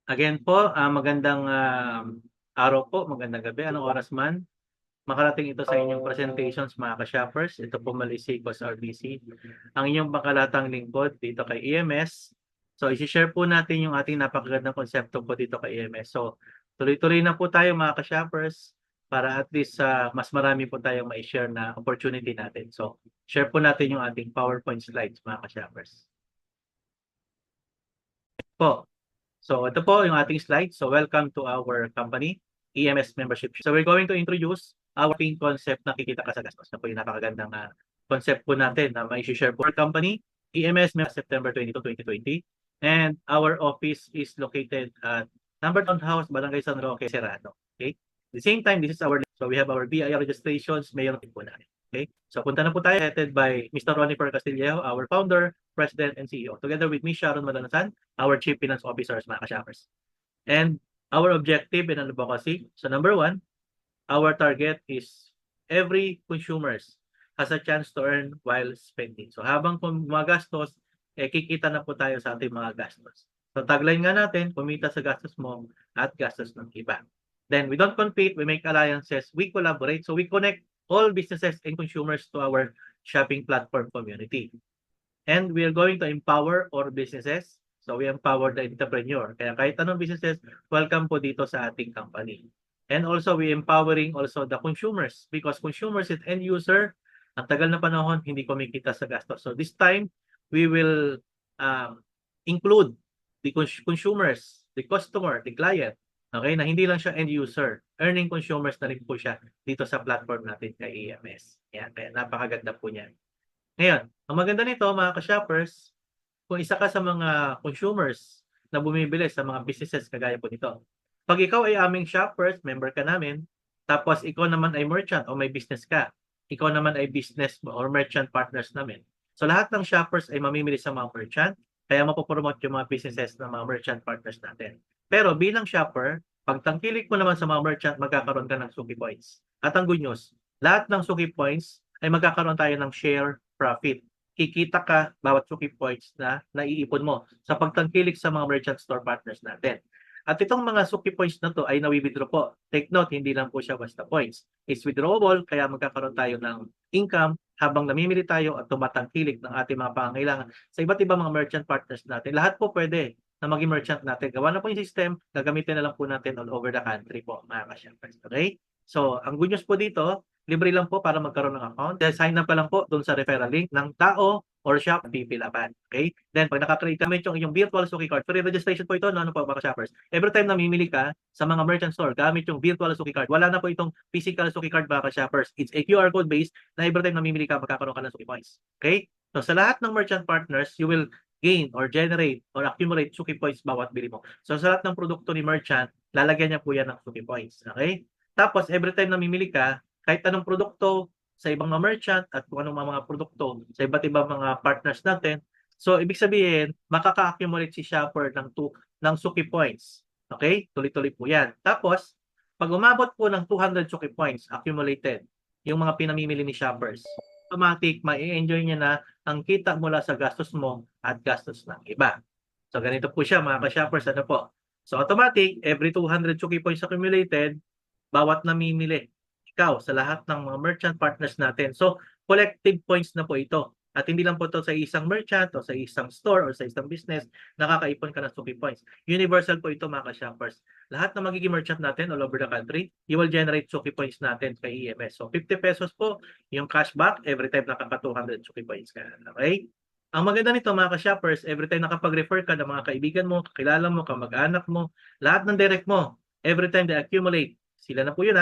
Again po, magandang araw po, magandang gabi, anong oras man. Makarating ito sa inyong presentations mga ka-shoppers. Ito po mali si Boss RBC, ang inyong pangkalatang lingkod dito kay EMS. So, isi-share po natin yung ating napakagandang konsepto po dito kay EMS. So, tuloy-tuloy na po tayo mga ka-shoppers para at least mas marami po tayong ma-share na opportunity natin. So, share po natin yung ating PowerPoint slides mga ka-shoppers. Po. So, ito po yung ating slide. So, welcome to our company, EMS Membership. So, we're going to introduce our pink concept na kikita ka sa gastos. Na po yung napakagandang concept po natin na may share po our company, EMS September 22, 2020. And our office is located at number Townhouse, Barangay San Roque, Serrano. Okay? At the same time, this is our, so we have our BIR registrations, mayor po natin. Okay? So, punta na po tayo, headed by Mr. Ronnie Castillejo, our founder, president, and CEO. Together with Ms. Sharon Malanasan, our Chief Finance Officers, mga ka-shoppers. And our objective in advocacy, so number one, our target is every consumers has a chance to earn while spending. So habang gumagastos, kikita na po tayo sa ating mga gastos. So tagline nga natin, kumita sa gastos mo at gastos ng iba. Then we don't compete, we make alliances, we collaborate, so we connect all businesses and consumers to our shopping platform community. And we are going to empower all businesses. So we empower the entrepreneur. Kaya kahit anong businesses, welcome po dito sa ating company. And also we empowering also the consumers because consumers and end user, ang tagal na panahon, hindi kumikita sa gastos. So this time, we will include the consumers, the customer, the client, okay, na hindi lang siya end user. Earning consumers na rin po siya dito sa platform natin kay EMS. Yan, kaya napakaganda po niyan. Ngayon, ang maganda nito mga ka-shoppers, kung isa ka sa mga consumers na bumibili sa mga businesses kagaya po nito. Pag ikaw ay aming shoppers, member ka namin, tapos ikaw naman ay merchant o may business ka, ikaw naman ay business or merchant partners namin. So lahat ng shoppers ay mamimili sa mga merchant, kaya mapopromote yung mga businesses ng mga merchant partners natin. Pero bilang shopper, pag tangkilik mo naman sa mga merchant, magkakaroon ka ng Suki Points. At ang good news, lahat ng Suki Points ay magkakaroon tayo ng share profit. Kikita ka bawat Suki Points na naiipon mo sa pagtangkilik sa mga merchant store partners natin. At itong mga Suki Points na to ay nawi-withdraw po. Take note, hindi lang po siya basta points. It's withdrawable, kaya magkakaroon tayo ng income habang namimili tayo at tumatangkilik ng ating mga pangangailangan sa iba't ibang mga merchant partners natin. Lahat po pwede na maging merchant natin. Gawa na po yung system, gagamitin na lang po natin all over the country po, mga ka-shoppers. Okay? So, ang good news po dito, libre lang po para magkaroon ng account. Sign up ka lang po doon sa referral link ng tao or shop pipilapan. Okay? Then, pag nakakreate kami yung inyong virtual Suki card, free registration po ito, no, ano po mga shoppers. Every time na mamimili ka sa mga merchant store, gamit yung virtual Suki card. Wala na po itong physical Suki card mga shoppers. It's a QR code based na every time na mamimili ka, magkakaroon ka ng Suki points. Okay? So, sa lahat ng merchant partners, you will gain or generate or accumulate Suki points bawat bili mo. So, sa lahat ng produkto ni merchant, lalagyan niya po yan ng Suki points. Okay? Tapos, every time na mamimili ka, kahit anong produkto sa ibang mga merchant at kung anong mga produkto sa iba't ibang mga partners natin. So, ibig sabihin, makaka-accumulate si shopper ng Suki Points. Okay? Tuloy-tuloy po yan. Tapos, pag umabot po ng 200 Suki Points accumulated, yung mga pinamimili ni shoppers, automatic, ma-enjoy niya na ang kita mula sa gastos mo at gastos ng iba. So, ganito po siya mga ka-shoppers. Ano po? So, automatic, every 200 Suki Points accumulated, bawat namimili ikaw sa lahat ng mga merchant partners natin. So, collective points na po ito. At hindi lang po ito sa isang merchant o sa isang store o sa isang business, nakakaipon ka ng Suki Points. Universal po ito mga ka-shoppers. Lahat ng magiging merchant natin all over the country, you will generate Suki Points natin kay EMS. So, 50 pesos po yung cashback every time nakaka-200 Suki Points ka. Okay? Ang maganda nito mga ka-shoppers, every time nakapag-refer ka ng mga kaibigan mo, kakilala mo, kamag-anak mo, lahat ng direct mo, every time they accumulate, sila na po yun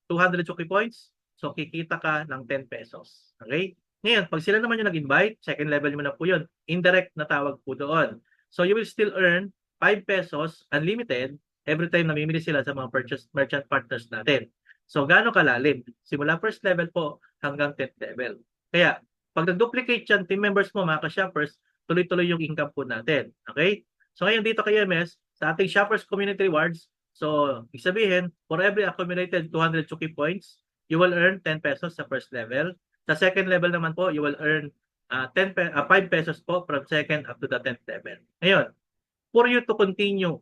200 Suki Points, so kikita ka ng 10 pesos. Okay? Ngayon, pag sila naman yung nag-invite, second level mo na po yun. Indirect na tawag po doon. So you will still earn 5 pesos unlimited every time namimili sila sa mga merchant partners natin. So gaano kalalim? Simula first level po hanggang 10th level. Kaya, pag nag-duplicate yan, team members mo, mga ka-shoppers, tuloy-tuloy yung income po natin. Okay? So ngayon dito kay MS, sa ating Shoppers Community Rewards, so, ibig sabihin, for every accumulated 200 Suki Points, you will earn 10 pesos sa first level. Sa second level naman po, you will earn 5 pesos po from second up to the 10th level. Ngayon, for you to continue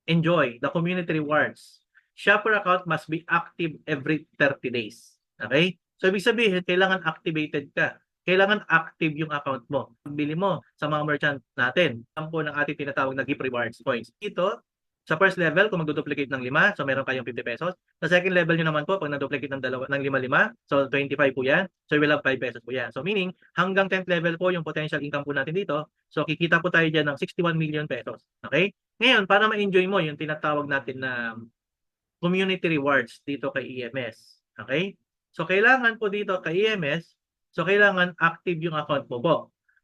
enjoy the community rewards, shopper account must be active every 30 days. Okay? So, ibig sabihin, kailangan activated ka. Kailangan active yung account mo. Bili mo sa mga merchant natin. Ang po ng ating tinatawag na gift rewards points. Ito, sa first level, kung mag-duplicate ng 5, so meron kayong 50 pesos. Sa second level nyo naman po, pag na-duplicate ng 5, so 25 po yan. So, you will have 5 pesos po yan. So, meaning, hanggang 10th level po yung potential income po natin dito. So, kikita po tayo dyan ng 61 million pesos. Okay? Ngayon, para ma-enjoy mo yung tinatawag natin na community rewards dito kay EMS. Okay? So, kailangan po dito kay EMS, so kailangan active yung account mo po.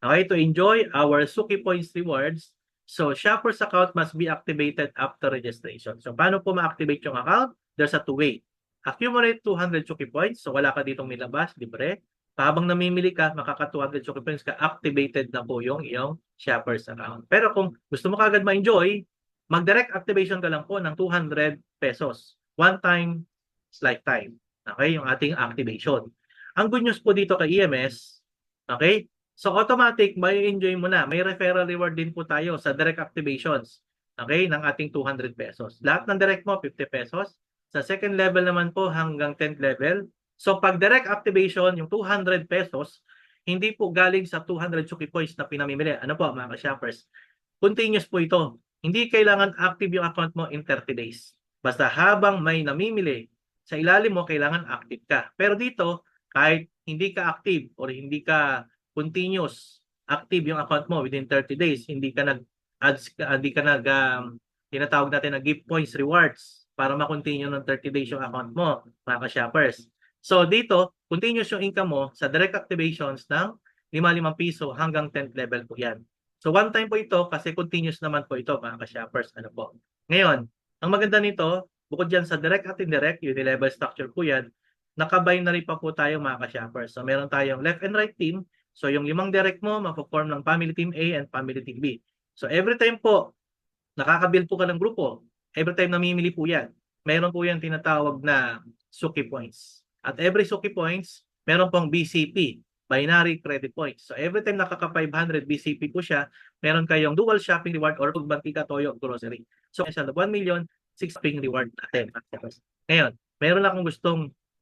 Okay? To enjoy our Suki Points rewards, so shopper's account must be activated after registration. So, paano po ma-activate yung account? There's a two-way. Accumulate 200 Suki Points. So, wala ka ditong nilabas, libre. Habang namimili ka, makaka 200 Suki Points ka, activated na po yung iyong shopper's account. Pero kung gusto mo kagad ma-enjoy, mag-direct activation ka lang po ng 200 pesos. One time, lifetime. Okay? Yung ating activation. Ang good news po dito kay EMS, okay? So, automatic, may enjoy mo na. May referral reward din po tayo sa direct activations. Okay? Ng ating 200 pesos. Lahat ng direct mo, 50 pesos. Sa second level naman po, hanggang 10th level. So, pag direct activation, yung 200 pesos, hindi po galing sa 200 Suki Points na pinamimili. Ano po, mga ka-shoppers? Continuous po ito. Hindi kailangan active yung account mo in 30 days. Basta habang may namimili sa ilalim mo, kailangan active ka. Pero dito, kahit hindi ka active or hindi ka continuous active yung account mo within 30 days, hindi ka tinatawag natin na gift points rewards para ma-continue ng 30 days yung account mo, mga ka-shoppers. So dito, continuous yung income mo sa direct activations ng 5 piso hanggang 10th level po yan. So one time po ito kasi continuous naman po ito, mga ka-shoppers. Ano po? Ngayon, ang maganda nito, bukod dyan sa direct at indirect, unilevel structure po yan, naka-binary pa po tayo, mga ka-shoppers. So meron tayong left and right team. So yung 5 direct mo, mapo-form ng family team A and family team B. So every time po, nakaka-build po ka ng grupo. Every time namimili po yan. Meron po yan tinatawag na Suki Points. At every Suki Points, meron pong BCP, Binary Credit Points. So every time nakaka-500 BCP po siya, meron kayong dual shopping reward or pagbantika toyo grocery. So sa 1 million, 6 shopping reward natin. Ngayon, meron akong gustong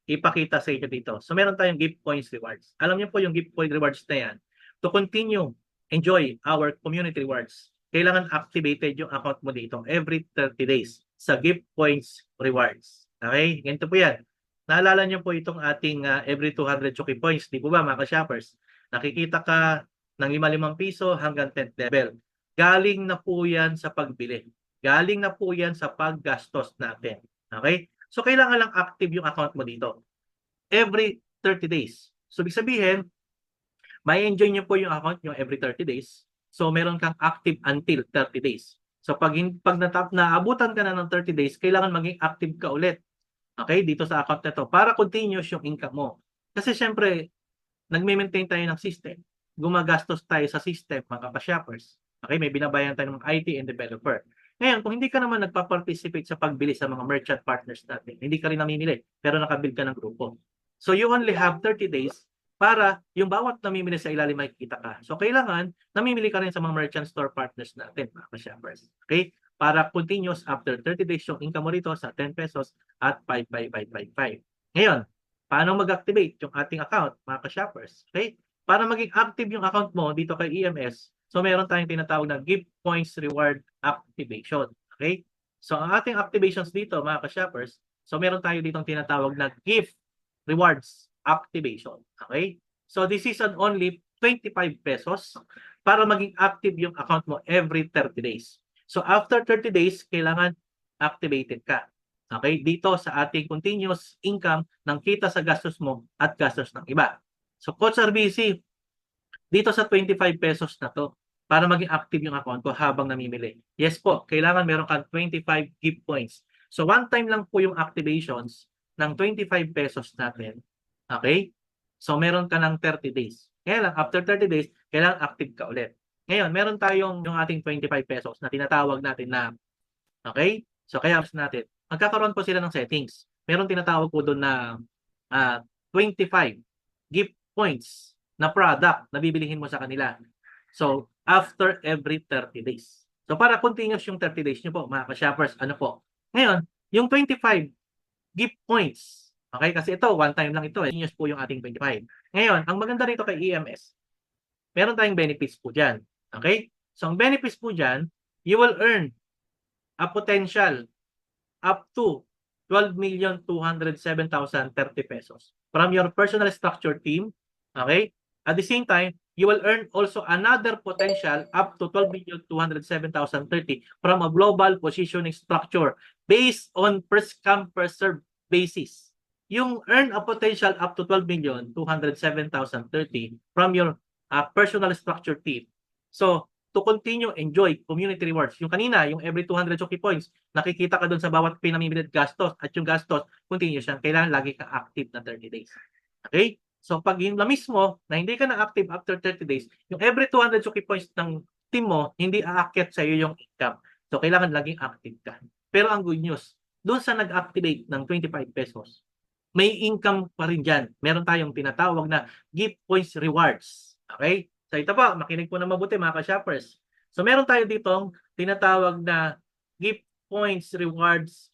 ipakita sa inyo dito. So meron tayong gift points rewards. Alam niyo po yung gift point rewards na yan. To continue, enjoy our community rewards, kailangan activated yung account mo dito every 30 days sa gift points rewards. Okay? Ganito po yan. Naalala niyo po itong ating every 200 Suki Points, di po ba, mga ka-shoppers? Nakikita ka ng 5 piso hanggang 10th level. Galing na po yan sa pagbili. Galing na po yan sa paggastos natin. Okay? So, kailangan lang active yung account mo dito every 30 days. So, ibig sabihin, may enjoy niyo po yung account nyo every 30 days. So, meron kang active until 30 days. So, pag naabutan ka na ng 30 days, kailangan maging active ka ulit. Okay? Dito sa account na to para continuous yung income mo. Kasi syempre, nagme-maintain tayo ng system. Gumagastos tayo sa system, mga ka-shoppers. Okay? May binabayan tayo ng IT and developer. Ngayon, kung hindi ka naman nagpa-participate sa pagbili sa mga merchant partners natin, hindi ka rin namimili, pero nakabuild ka ng grupo. So, you only have 30 days para yung bawat namimili sa ilalim makikita ka. So, kailangan namimili ka rin sa mga merchant store partners natin, mga ka-shoppers. Okay? Para continuous after 30 days yung income mo rito sa 10 pesos at 55555. Ngayon, paano mag-activate yung ating account, mga ka-shoppers? Okay? Para maging active yung account mo dito kay EMS, so meron tayong tinatawag na gift points reward activation. Okay? So, ang ating activations dito, mga ka-shoppers, so meron tayo ditong tinatawag na gift rewards activation. Okay? So, this is an only 25 pesos para maging active yung account mo every 30 days. So, after 30 days, kailangan activated ka. Okay? Dito sa ating continuous income ng kita sa gastos mo at gastos ng iba. So, Coach RBC, dito sa 25 pesos na to, para maging active yung account ko habang namimili. Yes po, kailangan meron kang 25 gift points. So, one time lang po yung activations ng 25 pesos natin. Okay? So, meron ka ng 30 days. Kaya lang, after 30 days, kailangan active ka ulit. Ngayon, meron tayong yung ating 25 pesos na tinatawag natin na, okay? So, kaya natin, magkakaroon po sila ng settings. Meron tinatawag po doon na 25 gift points na product na bibilihin mo sa kanila. So, after every 30 days. So, para continuous yung 30 days nyo po, mga ka-shoppers, ano po? Ngayon, yung 25 gift points, okay? Kasi ito, one time lang ito. Continuous po yung ating 25. Ngayon, ang maganda rito kay EMS, meron tayong benefits po dyan. Okay? So, ang benefits po dyan, you will earn a potential up to 12,207,030 pesos from your personal structure team. Okay? At the same time, you will earn also another potential up to 12,207,030 from a global positioning structure based on first come first serve basis. Yung earn a potential up to 12,207,030 from your personal structure team. So, to continue enjoy community rewards. Yung kanina, yung every 200 Choki points, nakikita ka doon sa bawat pinamimili gastos at yung gastos, continuous yan. Kailangan lagi kang active na 30 days. Okay? So pag yung na mismo na hindi ka na active after 30 days, yung every 200 Choki points ng team mo, hindi aakyat sa iyo yung income. So kailangan laging active ka. Pero ang good news, doon sa nag-activate ng 25 pesos, may income pa rin dyan. Meron tayong tinatawag na gift points rewards. Okay? So ito po, makinig po na mabuti mga ka-shoppers. So meron tayo ditong tinatawag na gift points rewards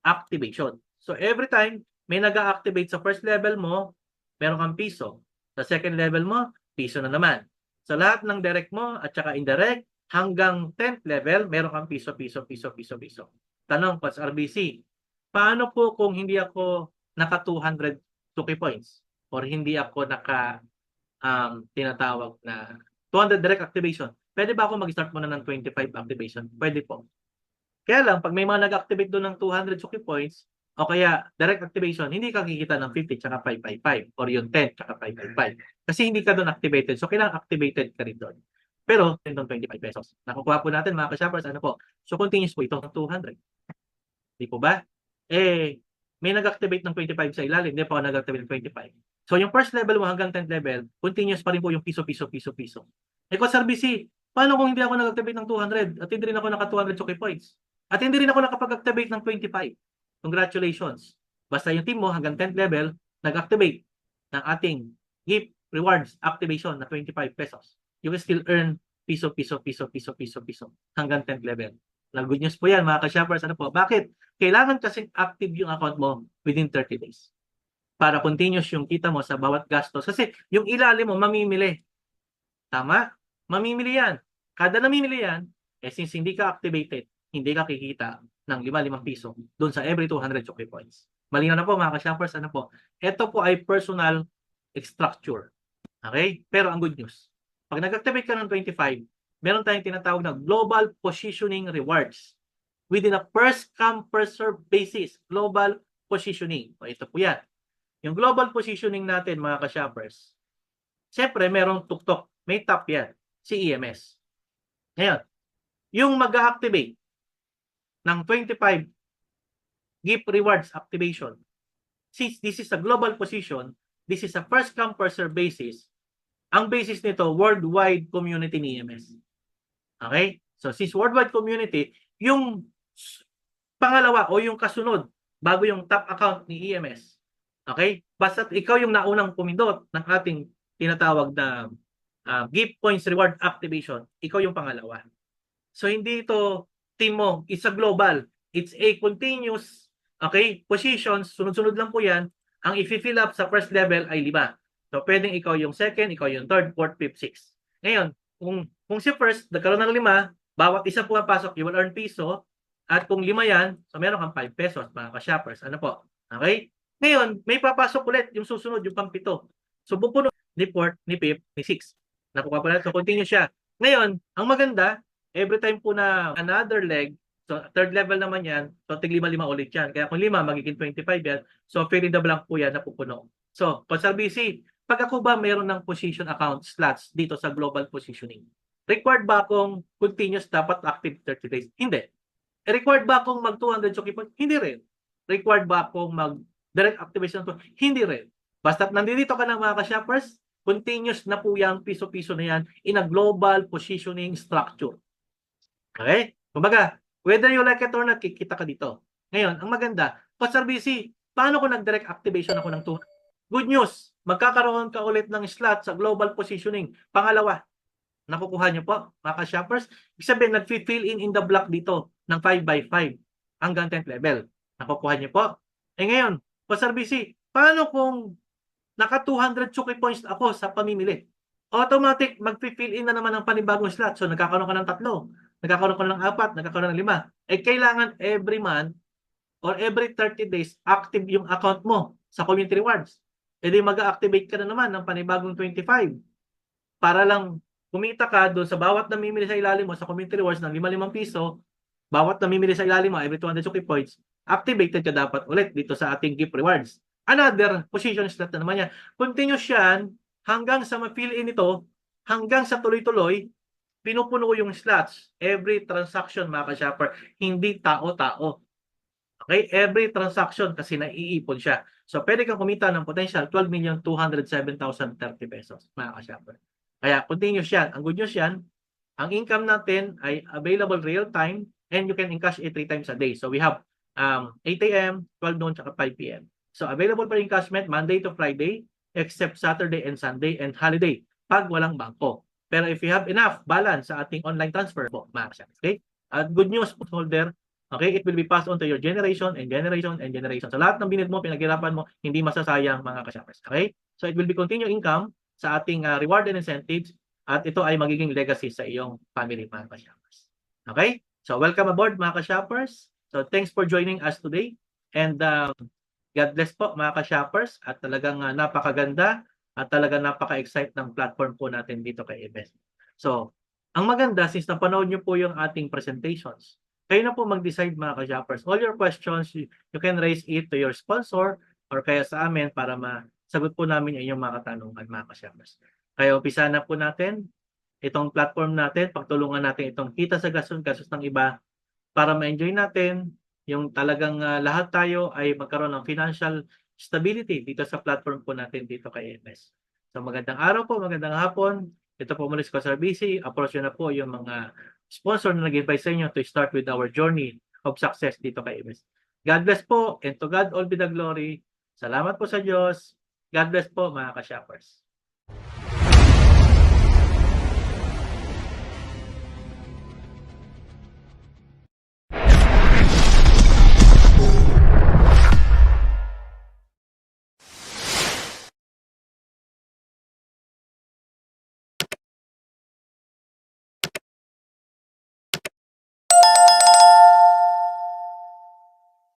activation. So every time may nag-activate sa first level mo, meron kang piso. Sa second level mo, piso na naman. Sa lahat ng direct mo at saka indirect, hanggang 10th level, meron kang piso. Tanong, Coach RBC, paano po kung hindi ako naka 200 Choki points or hindi ako naka tinatawag na 200 direct activation? Pwede ba ako mag-start muna ng 25 activation? Pwede po. Kaya lang, pag may mga nag-activate doon ng 200 Choki points, o kaya direct activation, hindi ka kikita ng 50 tsaka 555 or yung 10 tsaka 555. Kasi hindi ka doon activated. So, kailangan activated ka rin doon. Pero, yun doon 25 pesos. Nakukuha po natin mga ka-shoppers, ano po? So, continuous po ito ng 200. Di po ba? May nag-activate ng 25 sa ilalim, hindi pa ako nag-activate ng 25. So, yung first level mo hanggang 10th level, continuous pa rin po yung piso. Coach RBC, paano kung hindi ako nag-activate ng 200 at hindi rin ako naka 200 Choki points? At hindi rin ako nakapag-activate ng 25. Congratulations. Basta yung team mo hanggang 10th level, nag-activate ng ating gift rewards activation na 25 pesos. You will still earn piso hanggang 10th level. Good news po yan mga ka-shoppers. Ano po? Bakit? Kailangan kasi active yung account mo within 30 days. Para continuous yung kita mo sa bawat gastos. Kasi yung ilalim mo, mamimili. Tama? Mamimili yan. Kada namimili yan, since hindi ka activated, hindi ka kikita ng 5 piso doon sa every 200 Choki points. Malinaw na po mga ka-shoppers. Ano po? Ito po ay personal structure. Okay? Pero ang good news, pag nag-activate ka ng 25, meron tayong tinatawag na global positioning rewards within a first come first serve basis. Global positioning. O ito po yan. Yung global positioning natin mga ka-shoppers, siyempre merong tuktok, may top yan, si EMS. Ngayon, yung mag-activate ng 25 gift rewards activation, since this is a global position, this is a first come first serve basis, ang basis nito, worldwide community ni EMS. Okay? So, since worldwide community, yung pangalawa o yung kasunod, bago yung top account ni EMS. Okay? Basta ikaw yung naunang pumindot ng ating tinatawag na gift points reward activation, ikaw yung pangalawa. So, hindi ito team mo, it's a global. It's a continuous, okay, positions, sunod-sunod lang po yan. Ang i-fill up sa first level ay 5. So, pwedeng ikaw yung second, ikaw yung third, fourth, fifth, sixth. Ngayon, kung si first, nagkaroon ng 5, bawat isa pumapasok, you will earn piso. At kung 5 yan, so meron kang 5 pesos, mga ka-shoppers. Ano po? Okay? Ngayon, may papasok ulit yung susunod, yung pang 7. So, bupuno ni fourth, ni fifth, ni sixth. Nakuha po natin. So, continue siya. Ngayon, ang maganda, every time po na another leg, so third level naman yan, so tig 5 ulit yan. Kaya kung 5, magiging 25 yan. So, fill in the blank po yan na pupuno. So, Coach RBC, pag ako ba mayroon ng position account slots dito sa global positioning, required ba akong continuous dapat active 30 days? Hindi. Required ba akong mag 200 Choki points? Hindi rin. Required ba akong mag direct activation? Hindi rin. Basta nandito ka na mga ka-shoppers, continuous na po yung piso-piso na yan in a global positioning structure. Okay? Kumbaga, whether you like it or not, kikita ka dito. Ngayon, ang maganda, Coach RBC, Paano kung nag-direct activation ako ng 2? Good news, magkakaroon ka ulit ng slot sa global positioning. Pangalawa, nakukuha nyo po, mga ka-shoppers. Ibig sabihin, nag-fill in the block dito ng 5x5 hanggang 10th level. Nakukuha nyo po. Ngayon, Sir BC, paano kung naka 200 Chuki points ako sa pamimili? Automatic, mag-fill in na naman ng panibagong slot. So, nagkakaroon ka ng 3, nagkakaroon ka ng 4, nagkakaroon ng 5. Kailangan every month or every 30 days, active yung account mo sa community rewards. Di mag-activate ka na naman ng panibagong 25 para lang kumita ka doon sa bawat namimili sa ilalim mo sa community rewards ng 5 piso, bawat namimili sa ilalim mo every 200 Chuki points, activated ka dapat ulit dito sa ating gift rewards. Another position slot na naman yan. Continuous yan hanggang sa ma-fill in ito, hanggang sa tuloy-tuloy, pinupuno yung slots every transaction, mga ka-shopper, hindi tao-tao. Okay? Every transaction kasi naiipon siya. So, pwede kang kumita ng potential 12,207,030 pesos, mga ka-shopper. Kaya, continuous yan. Ang good news yan, ang income natin ay available real time and you can encash it 3 times a day. So, we have 8 a.m., 12 noon, tsaka 5 p.m. So, available for encashment Monday to Friday, except Saturday and Sunday and holiday pag walang bangko. Pero if you have enough balance sa ating online transfer po, mga ka-shopper. Okay? At good news, holder, okay, it will be passed on to your generation and generation and generation. So lahat ng binid mo, pinaghirapan mo, hindi masasayang, mga ka-shoppers. Okay? So it will be continued income sa ating reward and incentives at ito ay magiging legacy sa iyong family, mga ka-shoppers. Okay? So welcome aboard, mga ka-shoppers. So thanks for joining us today and God bless po, mga ka-shoppers, at talagang napakaganda at talagang napaka-excite ng platform po natin dito kay Invest. So, ang maganda, since napanood nyo po yung ating presentations, kayo na po mag-decide, mga ka-shoppers. All your questions, you can raise it to your sponsor or kaya sa amin para masagot po namin yung mga katanungan, mga ka-shoppers. Kaya umpisa na po natin itong platform natin, pagtulungan natin itong kita sa gastos ng iba para ma-enjoy natin yung talagang lahat tayo ay magkaroon ng financial stability dito sa platform po natin dito kay MS. So magandang araw po, magandang hapon. Ito po muli si Sir BC. Approach na po yung mga sponsor na nag-invite sa inyo to start with our journey of success dito kay MS. God bless po and to God all be the glory. Salamat po sa Diyos. God bless po, mga ka-shoppers.